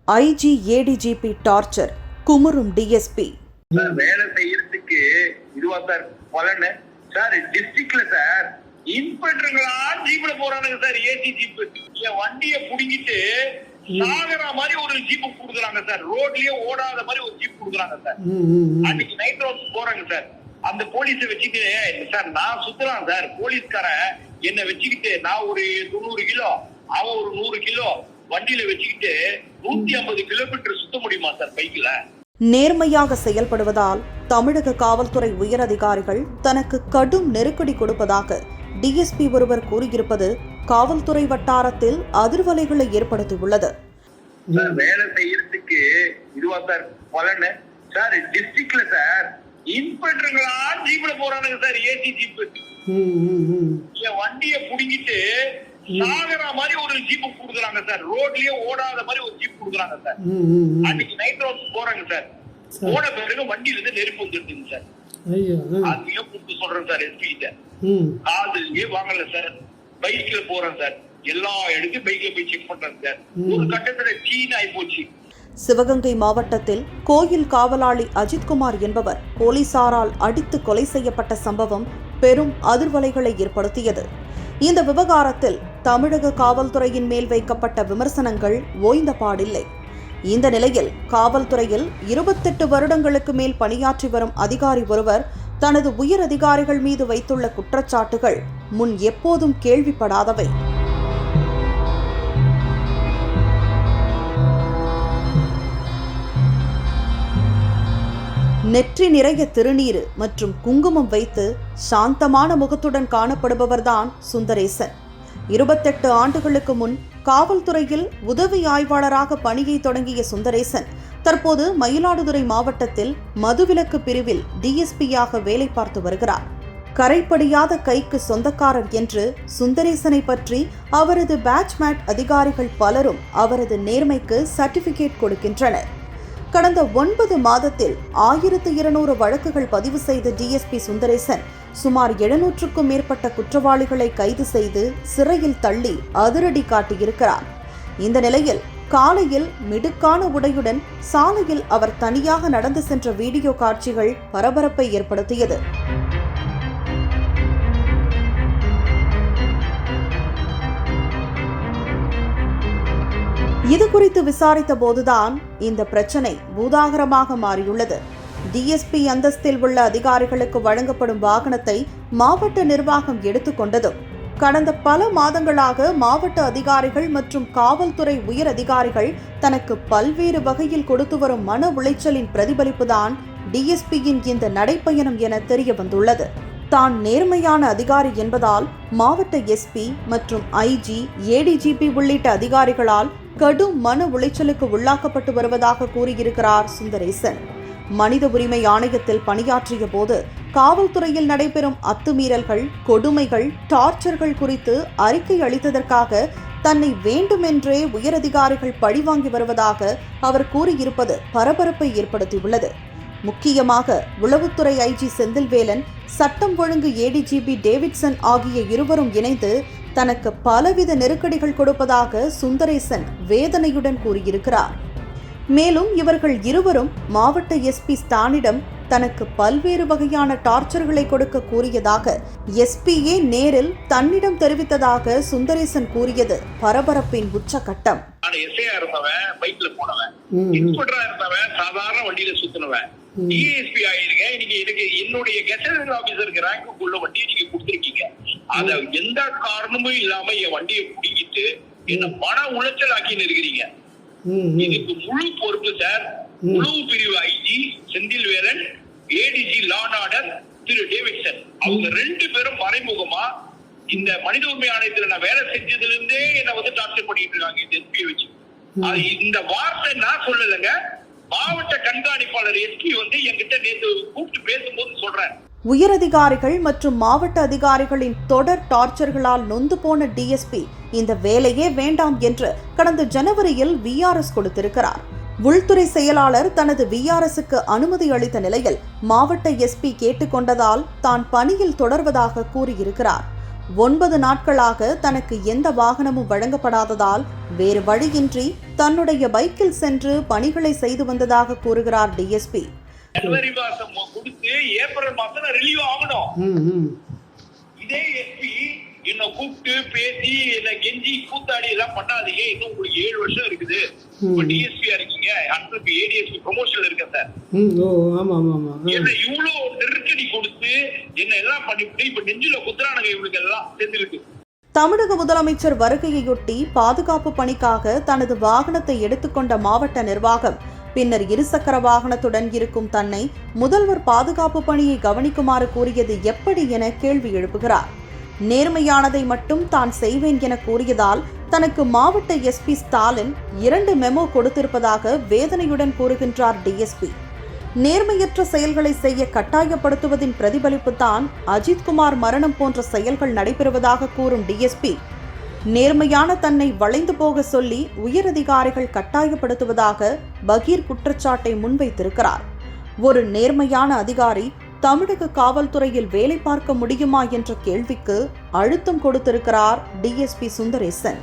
IG ADGP torture குமுறும் DSP. வேலை செய்யறதுக்கு இதுவா சார் பலன் சார்? டிஸ்ட்ரிக்ட்ல சார் இன்ஸ்பெக்டருங்களா ஜீப்ல போறானுங்க சார். ஏசி ஜீப் என் வண்டியை புடிங்கிட்டு சாகர மாதிரி ஒரு ஜீப் கொடுக்குறாங்க சார். ரோட்லயே ஓடாத மாதிரி ஒரு ஜீப் கொடுக்குறாங்க சார். அன்னைக்கு நைட் ரோட் போறாங்க சார். அந்த போலீஸை வச்சுக்கிட்டு சார் நான் சுத்துறான் சார். போலீஸ்காரன் என்ன வச்சுக்கிட்டு நான் ஒரு 90 கிலோ அவன் ஒரு 100 கிலோ வண்டியில வச்சுக்கிட்டு 150 கிலோமீட்டர் சுத்த முடியுமா சார் பைக்ல? நேர்மையாக செயல்படுவதால் தமிழக காவல்துறை உயரதிகாரிகள் தனக்கு கடும் நெருக்கடி கொடுப்பதாக டிஎஸ்பி ஒருவர் கூறியிருப்பது காவல்துறை வட்டாரத்தில் அதிர்வலைகளை ஏற்படுத்தியுள்ளது. வேலை செய்யறதுக்கு இதுவா சார் பலன் சார்? டிஸ்ட்ரிக்ட்ல சார் இன்ஸ்பெக்டருங்களா ஜீப்ல போறானுங்க சார். ஏசி ஜீப் என் வண்டியை புடிங்கிட்டு சாகர மாதிரி ஒரு ஜீப் கொடுக்குறாங்க சார். ரோட்லயே ஓடாத மாதிரி ஒரு ஜீப் கொடுக்குறாங்க சார். அன்னைக்கு நைட் ரோட் போறாங்க சார். போன பிறகு வண்டியில இருந்து நெருப்பு வந்துருக்குங்க சார். அதையும் கூப்பிட்டு சொல்றேன் சார் எஸ்பி கிட்ட. காதுலயே வாங்கல சார். பைக்ல போறேன் சார். எல்லா இடத்தையும் பைக்ல போய் செக் பண்றேன் சார். ஒரு கட்டத்துல சீன் ஆகி போச்சு. சிவகங்கை மாவட்டத்தில் கோயில் காவலாளி அஜித்குமார் என்பவர் போலீசாரால் அடித்து கொலை செய்யப்பட்ட சம்பவம் பெரும் அதிர்வலைகளை ஏற்படுத்தியது. இந்த விவகாரத்தில் தமிழக காவல்துறையின் மேல் வைக்கப்பட்ட விமர்சனங்கள் ஓய்ந்த பாடில்லை. இந்த நிலையில் காவல்துறையில் 28 வருடங்களுக்கு மேல் பணியாற்றி வரும் அதிகாரி ஒருவர் தனது உயர் அதிகாரிகள் மீது வைத்துள்ள குற்றச்சாட்டுகள் முன் எப்போதும் கேள்விப்படாதவை. நெற்றி நிறைய திருநீறு மற்றும் குங்குமம் வைத்து சாந்தமான முகத்துடன் காணப்படுபவர்தான் சுந்தரேசன். 28 ஆண்டுகளுக்கு முன் காவல்துறையில் உதவி ஆய்வாளராக பணியை தொடங்கிய சுந்தரேசன் தற்போது மயிலாடுதுறை மாவட்டத்தில் மதுவிலக்கு பிரிவில் டிஎஸ்பியாக வேலை பார்த்து வருகிறார். கரைப்படியாத கைக்கு சொந்தக்காரர் என்று சுந்தரேசனை பற்றி அவரது பேட்ச்மேட் அதிகாரிகள் பலரும் அவரது நேர்மைக்கு சர்டிபிகேட் கொடுக்கின்றனர். கடந்த 9 மாதத்தில் 1200 வழக்குகள் பதிவு செய்த டிஎஸ்பி சுந்தரேசன் சுமார் 700க்கும் மேற்பட்ட குற்றவாளிகளை கைது செய்து சிறையில் தள்ளி அதிரடி காட்டியிருக்கிறார். இந்த நிலையில் காலையில் மிடுக்கான உடையுடன் சாலையில் அவர் தனியாக நடந்து சென்ற வீடியோ காட்சிகள் பரபரப்பை ஏற்படுத்தியது. இது குறித்து விசாரித்த போதுதான் இந்த பிரச்சனை பூதாகரமாக மாறியுள்ளது. டிஎஸ்பி அந்தஸ்தில் உள்ள அதிகாரிகளுக்கு வழங்கப்படும் வாகனத்தை மாவட்ட நிர்வாகம் எடுத்துக்கொண்டதும் கடந்த பல மாதங்களாக மாவட்ட அதிகாரிகள் மற்றும் காவல்துறை உயர் அதிகாரிகள் தனக்கு பல்வேறு வகையில் கொடுத்து வரும் மன உளைச்சலின் பிரதிபலிப்புதான் டிஎஸ்பியின் இந்த நடைப்பயணம் என தெரிய வந்துள்ளது. தான் நேர்மையான அதிகாரி என்பதால் மாவட்ட எஸ்பி மற்றும் ஐஜி ஏடிஜிபி உள்ளிட்ட அதிகாரிகளால் கடும் மன உளைச்சலுக்கு உள்ளாக்கப்பட்டு வருவதாக கூறியிருக்கிறார் சுந்தரேசன். மனித உரிமை ஆணையத்தில் பணியாற்றிய போது காவல்துறையில் நடைபெறும் அத்துமீறல்கள், கொடுமைகள், டார்ச்சர்கள் குறித்து அறிக்கை அளித்ததற்காக தன்னை வேண்டுமென்றே உயரதிகாரிகள் பழிவாங்கி வருவதாக அவர் கூறியிருப்பது பரபரப்பை ஏற்படுத்தியுள்ளது. முக்கியமாக உளவுத்துறை ஐஜி செந்தில்வேலன், சட்டம் ஒழுங்கு ஏடிஜிபி டேவிட்சன் ஆகிய இருவரும் இணைந்து தனக்கு பலவித நெருக்கடிகள் கொடுப்பதாக சுந்தரேசன் வேதனையுடன் கூறியிருக்கிறார். மேலும் இவர்கள் இருவரும் மாவட்ட எஸ்பி ஸ்டானிடம் தனக்கு பல்வேறு வகையான டார்ச்சர்களை கொடுக்க கூறியதாக எஸ்பியே நேரில் தன்னிடம் தெரிவித்ததாக சுந்தரேசன் கூறியது பரபரப்பின் உச்சகட்டம். பைக்ல போனவன், இன்ஸ்பெக்டரா இருந்தவன், சாதாரண வண்டியில சுத்தினவன், டிஎஸ்பி ஆயிருக்கேன். இன்னைக்கு எனக்கு என்னுடைய கெசட் ஆபீசருக்கு ரேங்குக்குள்ள வண்டியை நீங்க கொடுத்திருக்கீங்க. அத எந்த காரணமும் இல்லாம என் வண்டியை பிடிக்கிட்டு என்ன மன உளைச்சல் ஆக்கின்னு இருக்கிறீங்க. இதுக்கு முழு பொறுப்பு சார் உளவு பிரிவு IG Senthilvelan, ADG law and order Thiru Davidson. அவங்க 2 பேரும் மறைமுகமா இந்த மனித உரிமை ஆணையத்துல நான் வேலை செஞ்சதுல இருந்தே என்ன டார்ச்சர் பண்ணிட்டு இருக்காங்க இந்த எஸ்பியை வச்சு. இந்த வார்த்தை நான் சொல்லலைங்க, மாவட்ட கண்காணிப்பாளர் எஸ்பி என்கிட்ட நேற்று கூப்பிட்டு பேசும்போது சொல்றேன். உயரதிகாரிகள் மற்றும் மாவட்ட அதிகாரிகளின் தொடர் டார்ச்சர்களால் நொந்து போன டிஎஸ்பி இந்த வேலையே வேண்டாம் என்று கடந்த ஜனவரியில் விஆர்எஸ் கொடுத்திருக்கிறார். உள்துறை செயலாளர் தனது விஆர்எஸ்க்கு அனுமதி அளித்த நிலையில் மாவட்ட எஸ்பி கேட்டுக்கொண்டதால் தான் பணியில் தொடர்வதாக கூறியிருக்கிறார். 9 நாட்களாக தனக்கு எந்த வாகனமும் வழங்கப்படாததால் வேறு வழியின்றி தன்னுடைய பைக்கில் சென்று பணிகளை செய்து வந்ததாக கூறுகிறார் டிஎஸ்பி. ஜனவரி மாசம் கொடுத்து ஏப்ரல் மாசம் ரிலீவ் ஆகணும். இதே எஸ்பி என்ன கூப்பிட்டு பேசி என்ன கெஞ்சி கூத்தாடி எல்லாம் பண்ணாதீங்க, இன்னும் உங்களுக்கு 7 வருஷம் இருக்குது, இப்ப டிஎஸ்பியா இருக்கீங்க, அடுத்து ஏடிஎஸ்பி ப்ரொமோஷன்ல இருக்க சார், என்ன இவ்வளவு நெருக்கடி கொடுத்து என்ன எல்லாம் பண்ணிவிட்டு இப்ப நெஞ்சில குத்துறானுங்க இவங்களுக்கு எல்லாம் தெரிஞ்சிருக்கு. தமிழக முதலமைச்சர் வருகையொட்டி பாதுகாப்பு பணிக்காக தனது வாகனத்தை எடுத்துக்கொண்ட மாவட்ட நிர்வாகம் பின்னர் இருசக்கர வாகனத்துடன் இருக்கும் தன்னை முதல்வர் பாதுகாப்பு பணியை கவனிக்குமாறு கூறியது எப்படி என கேள்வி எழுப்புகிறார். நேர்மையானதை மட்டும் தான் செய்வேன் என கூறியதால் தனக்கு மாவட்ட எஸ்பி ஸ்டாலின் 2 மெமோ கொடுத்திருப்பதாக வேதனையுடன் கூறுகின்றார் டிஎஸ்பி. நேர்மையற்ற செயல்களை செய்ய கட்டாயப்படுத்துவதின் பிரதிபலிப்பு தான் அஜித்குமார் மரணம் போன்ற செயல்கள் நடைபெறுவதாக கூறும் டிஎஸ்பி, நேர்மையான தன்னை வளைந்து போக சொல்லி உயரதிகாரிகள் கட்டாயப்படுத்துவதாக பகீர் குற்றச்சாட்டை முன்வைத்திருக்கிறார். ஒரு நேர்மையான அதிகாரி தமிழக காவல்துறையில் வேலை பார்க்க முடியுமா என்ற கேள்விக்கு அழுத்தம் கொடுத்திருக்கிறார் டிஎஸ்பி சுந்தரேசன்.